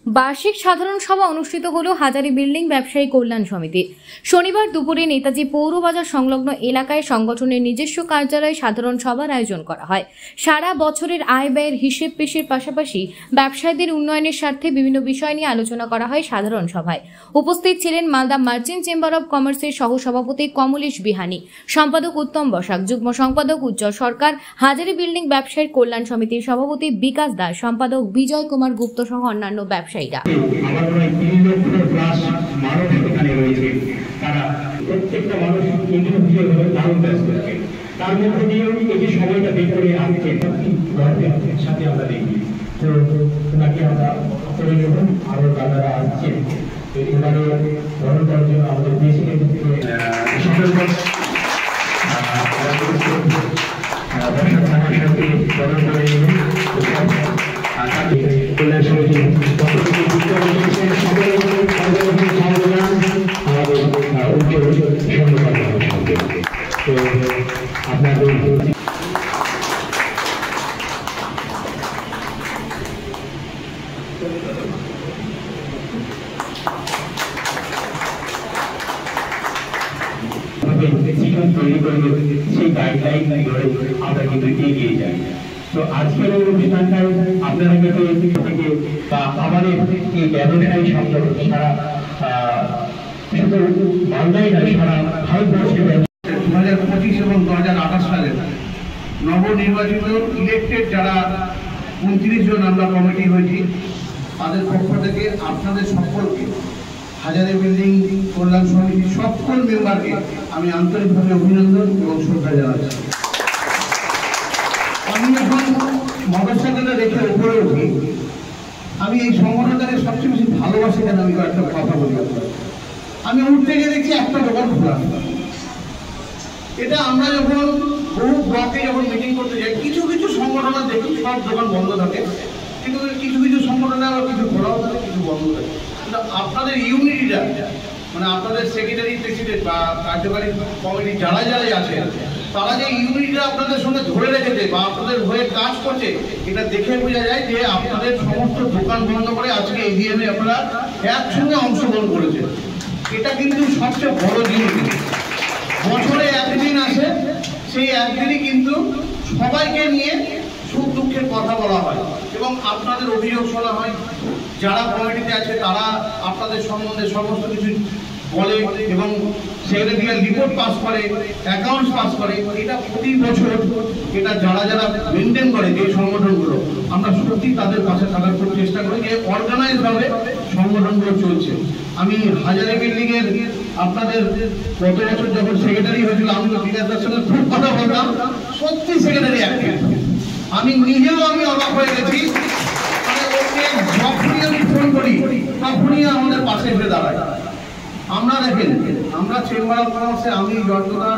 বার্ষিক সাধারণ সভা অনুষ্ঠিত হলো হাজারী বিল্ডিং ব্যবসায়ী কল্যাণ সমিতির। শনিবার দুপুরে নেতাজি পৌরবাজার সংলগ্ন এলাকায় সংগঠনের নিজস্ব কার্যালয়ে সাধারণ সভার আয়োজন করা হয়। সারা বছরের আয় ব্যয়ের হিসেব পেশের পাশাপাশি ব্যবসায়ীদের উন্নয়নের স্বার্থে বিভিন্ন বিষয় নিয়ে আলোচনা করা হয় সাধারণ সভায়। উপস্থিত ছিলেন মালদা মার্চেন্ট চেম্বার অব কমার্সের সহসভাপতি কমলেশ বিহানি, সম্পাদক উত্তম বসাক, যুগ্ম সম্পাদক উজ্জ্বল সরকার, হাজারী বিল্ডিং ব্যবসায়ী কল্যাণ সমিতির সভাপতি বিকাশ দাস, সম্পাদক বিজয় কুমার গুপ্ত সহ অন্যান্য ব্যবসায়ীরা। আমার প্রায় 3 লক্ষ প্লাস মানুষ এখানে রয়েছে, তারা প্রত্যেকটা মানুষ ইন্ডিভিজুয়াল দারুণ ব্যস্ত থাকে। তার মধ্যে দিয়েও এই যে সময়টা বের করে আসছে সাথে আমরা দেখি, তো ওনাকে আমরা করে যখন আরো দাদারা আসছে এবারে গ্রহণ করার জন্য আমাদের দেশে কল্যাণ সমিতি আপনাদের তৈরি করে সেই গাইডলাইন ধরে আমরা কিন্তু এগিয়ে যাই। তো আজকের এই অনুষ্ঠানটাই আপনারা কিন্তু থেকে বা আমাদের এই ব্যবসায়ী সংগঠন সারা শুধু মালদাই নয়, সারা ভারতবর্ষে 2025 এবং 2028 সালে নবনির্বাচিত ইলেক্টেড যারা 29 জন আমরা কমিটি হয়েছি, তাদের পক্ষ থেকে আপনাদের সকলকে হাজারী বিল্ডিং কল্যাণ সমিতির সকল মেম্বারকে আমি আন্তরিকভাবে অভিনন্দন এবং শ্রদ্ধা জানাচ্ছি। আমি যখন মোটরসাইকেলটা রেখে উপরে উঠি, আমি এই সংগঠনটাকে সবচেয়ে বেশি ভালোবাসি কেন আমি একটা কথা বলি। আমি উঠতে গিয়ে দেখছি একটা দোকান খোলা। এটা আমরা যখন বহু ব্লকে যখন মিটিং করতে যাই, কিছু কিছু সংগঠন দেখি সব দোকান বন্ধ থাকে, কিন্তু কিছু কিছু সংগঠনে আবার কিছু খোলাও থাকে, কিছু বন্ধ থাকে। কিন্তু আপনাদের ইউনিটিটা, মানে আপনাদের সেক্রেটারি প্রেসিডেন্ট বা কার্যকারী কমিটি যারা যারা আছেন, তারা যে ইউনিটটা আপনাদের সঙ্গে ধরে রেখেছে বা আপনাদের হয়ে কাজ করছে, এটা দেখে বোঝা যায় যে আপনাদের সমস্ত দোকান বন্ধ করে আজকে এজিএমে আপনারা একসঙ্গে অংশগ্রহণ করেছেন। এটা কিন্তু সবচেয়ে বড় জিনিস। বছরে একদিন আসে, সেই একদিনই কিন্তু সবাইকে নিয়ে সুখ দুঃখের কথা বলা হয় এবং আপনাদের অভিযোগ শোনা হয়। যারা কমিটিতে আছে তারা আপনাদের সম্বন্ধে সমস্ত কিছু বলে এবং সেক্রেটারিয়াল রিপোর্ট পাস করে, অ্যাকাউন্টস পাস করে। এটা প্রতি বছর এটা যারা যারা মেনটেন করে যে সংগঠনগুলো, আমরা সত্যি তাদের পাশে থাকার খুব চেষ্টা করি যে অর্গানাইজভাবে সংগঠনগুলো চলছে। আমি হাজারী বিল্ডিং এর আপনাদের গত বছর যখন সেক্রেটারি হয়েছিল, আমি তো বিকাশদার সঙ্গে খুব কথা বলতাম, সত্যি সেক্রেটারি অ্যাক্টিভ। আমি নিজেও অবাক হয়ে গেছি, মানে ওকে যখনই আমি ফোন করি তখনই আমাদের পাশে এসে দাঁড়ায়। আমরা দেখেন, আমরা চেম্বার অফ কমার্সে আমি যতটা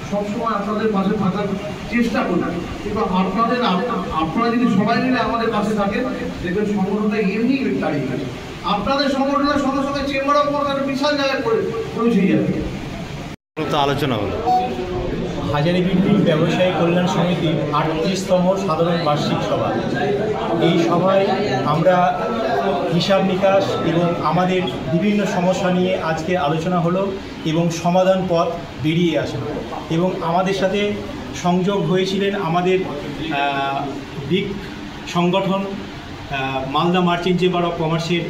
সবসময় আপনাদের পাশে থাকার চেষ্টা করি, কিন্তু আপনারা যদি সবাই মিলে আমাদের পাশে থাকেন, দেখবেন সংগঠনটা এমনি দাঁড়িয়ে গেছে। আপনাদের সংগঠনের সঙ্গে সঙ্গে চেম্বার অফ কমার্স বিশাল জায়গায় পৌঁছে যাবে। আলোচনা হলো হাজারী বিল্ডিং ব্যবসায়ী কল্যাণ সমিতির 38তম সাধারণ বার্ষিক সভা। এই সভায় আমরা হিসাব নিকাশ এবং আমাদের বিভিন্ন সমস্যা নিয়ে আজকে আলোচনা হলো এবং সমাধান পথ বেরিয়ে আসে এবং আমাদের সাথে সংযোগ হয়েছিলেন আমাদের বিগ সংগঠন মালদা মার্চেন্ট চেম্বার অফ কমার্সের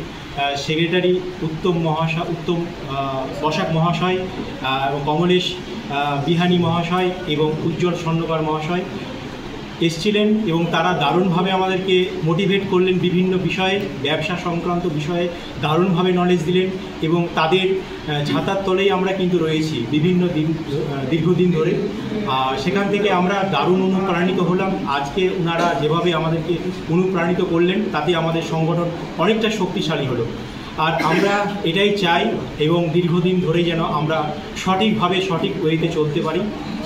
সেক্রেটারি উত্তম বসাক মহাশয় এবং কমলেশ বিহানি মহাশয় এবং উজ্জ্বল স্বর্ণকার মহাশয় এসেছিলেন এবং তারা দারুণভাবে আমাদেরকে মোটিভেট করলেন, বিভিন্ন বিষয়ে ব্যবসা সংক্রান্ত বিষয়ে দারুণভাবে নলেজ দিলেন এবং তাদের ছাতার তলেই আমরা কিন্তু রয়েছি বিভিন্ন দীর্ঘদিন ধরে। সেখান থেকে আমরা দারুণ অনুপ্রাণিত হলাম। আজকে ওনারা যেভাবে আমাদেরকে অনুপ্রাণিত করলেন, তাতে আমাদের সংগঠন অনেকটা শক্তিশালী হলো। আর আমরা এটাই চাই এবং দীর্ঘদিন ধরে যেন আমরা সঠিকভাবে সঠিক ওয়েতে চলতে পারি,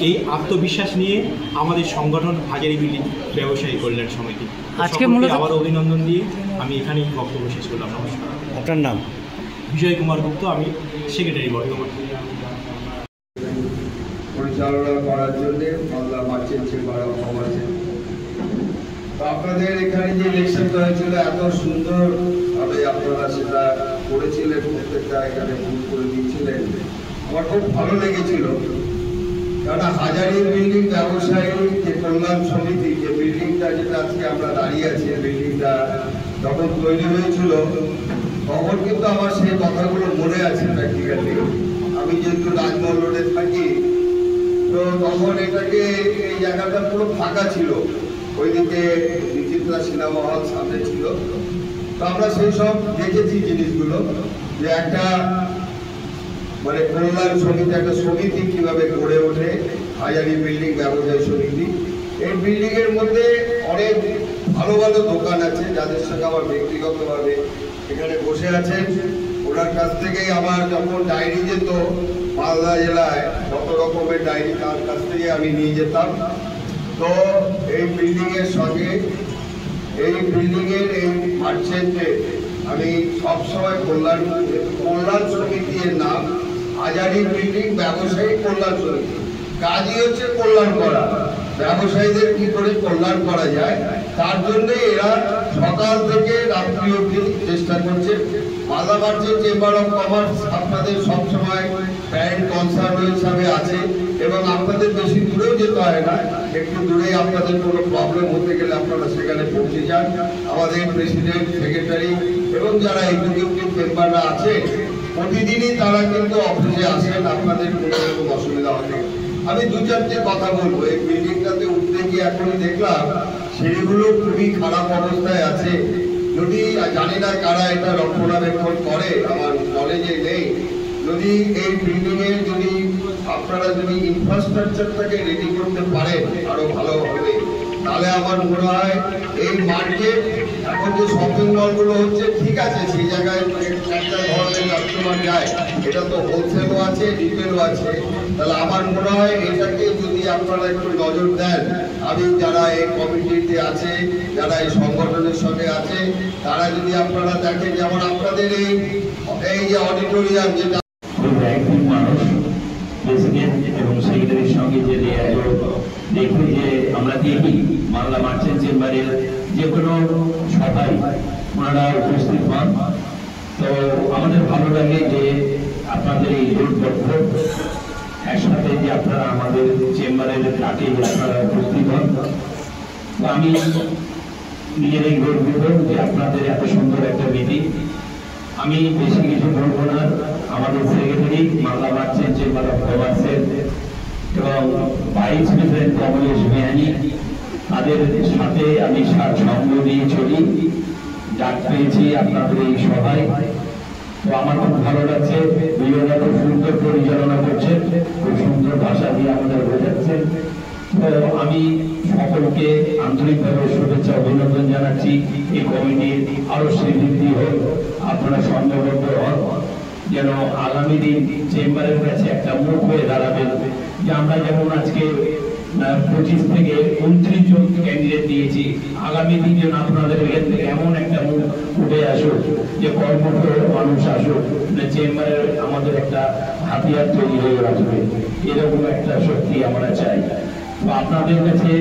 এই আত্মবিশ্বাস নিয়ে আমাদের সংগঠন হাজারী বিল্ডিং ব্যবসায়ী কল্যাণ সমিতি। আজকে আবার অভিনন্দন দিয়ে আমি এখানেই বক্তব্য শেষ করলাম। নমস্কার। আপনার নাম? বিজয় কুমার গুপ্ত, আমি সেক্রেটারি বর্তমান। পরিচালনা করার জন্য মালদা মার্চেন্ট চেম্বার অফ কমার্সে আপনাদের এখানে যে ইলেকশনটা হয়েছিল এত সুন্দরভাবে আপনারা এখানে বুক করে দিয়েছিলেন, আমার খুব ভালো লেগেছিল। কারণ হাজারি বিল্ডিং ব্যবসায়ী যে কল্যাণ সমিতি, যে বিল্ডিংটা যেটা আজকে আমরা দাঁড়িয়ে আছি, বিল্ডিংটা যখন তৈরি হয়েছিল তখন কিন্তু আমার সেই কথাগুলো মনে আছে প্র্যাকটিক্যালি। আমি যেহেতু রাজমহল রোডে থাকি, তো তখন এটাকে এই জায়গাটা পুরো ফাঁকা ছিল, ওইদিকে বিচিত্রা সিনেমা হল সামনে ছিল। তো আমরা সেই সব দেখেছি জিনিসগুলো, যে একটা মানে কল্যাণ সমিতি, একটা সমিতি কিভাবে গড়ে ওঠে, হাজারি বিল্ডিং ব্যবসায়ী সমিতি। এই বিল্ডিং এর মধ্যে অনেক ভালো ভালো দোকান আছে, যাদের সঙ্গে আমার ব্যক্তিগতভাবে এখানে বসে আছেন। ওনার কাছ থেকেই আমার যখন ডায়েরি যেত মালদা জেলায়, কত রকমের ডায়েরি তার কাছ থেকে আমি নিয়ে যেতাম। তো এই বিল্ডিং এর সঙ্গে, এই বিল্ডিং এর এই মার্চেন্টে আমি সবসময় কল্যাণ সমিতি এর নাম হাজারি বিল্ডিং ব্যবসায়ী কল্যাণ সমিতি। কাজই হচ্ছে কল্যাণ করা, ব্যবসায়ীদের কি করে কল্যাণ করা যায় তার জন্য এরা সকাল থেকে রাত্রি অবধি চেষ্টা করছে। Malda merchant chamber of commerce আপনাদের সবসময় ব্র্যান্ড কনসার্ন হিসাবে আছে, এবং আপনাদের বেশি দূরেও যেতে হয় না, একটু দূরে আপনাদের কোনো প্রবলেম হতে গেলে আপনারা সেখানে পৌঁছে যান। আমাদের প্রেসিডেন্ট, সেক্রেটারি এবং যারা এক্সিকিউটিভ মেম্বাররা আছে প্রতিদিনই তারা কিন্তু অফিসে আসেন, আপনাদের কোনো রকম অসুবিধা হবে। আমি দু চারটে কথা বলবো। এই বিল্ডিংটাতে উঠতে গিয়ে এখনই দেখলাম সিঁড়িগুলো খুবই খারাপ অবস্থায় আছে। যদি জানি না কারা এটা রক্ষণাবেক্ষণ করে, আমার নলেজে নেই। যদি এই বিল্ডিং এর যদি আপনারা যদি ইনফ্রাস্ট্রাকচারটাকে রেডি করতে পারেন আরো ভালো হবে, তাহলে আমার মনে হয় এই মার্কেট, এখন যে শপিং মলগুলো হচ্ছে ঠিক আছে, সেই জায়গায় একটা ধরনের কাস্টমার যায়, এটা তো হোলসেলও আছে, রিটেলও আছে। তাহলে আমার মনে হয় এটাকে যদি আপনারা একটু নজর দেন, আমি যারা এই কমিটিতে আছে, যারা এই সংগঠনের সঙ্গে আছে, তারা যদি আপনারা দেখেন, যেমন আপনাদের এই যে অডিটোরিয়াম, যেটা একদিন মানুষ প্রেসিডেন্ট এবং সেক্রেটারির সঙ্গে যে দেখি যে আমরা দেখি মালদা মার্চেন্ট চেম্বারের যে কোনো সভায় ওনারা উপস্থিত হন। তো আমাদের ভালো লাগে যে আপনাদের এই জোটবদ্ধ একসাথে যে আপনারা আমাদের চেম্বারের ডাকে আপনারা উপস্থিত হন। তো আমি নিজেরাই গর্বিত যে আপনাদের এত সুন্দর একটা মিটিং। আমি বেশি কিছু বলবো না। আমাদের secretary Malda merchant chamber of কমার্সের এবং ভাইস প্রেসিডেন্ট কমলেশ বিহানি, তাদের সাথে আমি সঙ্গ দিয়ে চলি। ডাক পেয়েছি আপনাদের এই সভায়, তো আমার খুব ভালো লাগছে। দুজনে খুব সুন্দর পরিচালনা করছেন, খুব সুন্দর ভাষা দিয়ে আমাদের বোঝাচ্ছেন। তো আমি সকলকে আন্তরিকভাবে শুভেচ্ছা অভিনন্দন জানাচ্ছি। এই কমিটির আরো শ্রীবৃদ্ধি হোক, আপনারা সংঘবদ্ধ হন, যেন আগামী দিন চেম্বারের কাছে একটা মুখ হয়ে দাঁড়াবেন। যে আমরা যেমন আজকে 25 থেকে 29 জন ক্যান্ডিডেট দিয়েছি, আগামী দিন যেন আপনাদের এখান থেকে এমন একটা মুখ উঠে আসুক যে কর্মঠ মানুষ আসুক, চেম্বারের আমাদের একটা হাতিয়ার তৈরি হয়ে আসবে, এরকম একটা শক্তি আমরা চাই। তো আপনাদের কাছে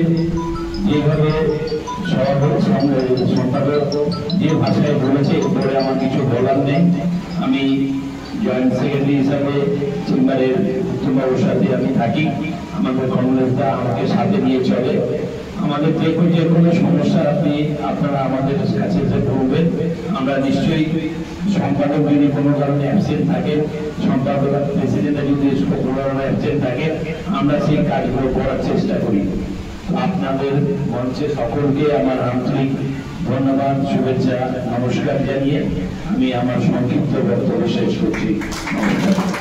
যেভাবে সম্পাদক যে ভাষায় বলেছে, এরপরে আমার কিছু বলার নেই। আমি জয়েন্ট সেক্রেটারি হিসাবে চেম্বারের উত্তমবাবুর সাথে আমি থাকি, আমাদের কমলেশদা আমাকে সাথে নিয়ে চলে। আমাদের যে কোনো সমস্যা আপনারা আমাদের কাছে এসে বলবেন। আমরা নিশ্চয়ই সম্পাদক যদি কোনো কারণে অ্যাবসেন্ট থাকে, সম্পাদক প্রেসিডেন্টরা যদি কোনো কারণে অ্যাবসেন্ট থাকে, আমরা সেই কাজগুলো করার চেষ্টা করি। আপনাদের মঞ্চে সকলকে আমার আন্তরিক ধন্যবাদ, শুভেচ্ছা, নমস্কার জানিয়ে আমি আমার সংক্ষিপ্ত বক্তব্য শেষ করছি। নমস্কার।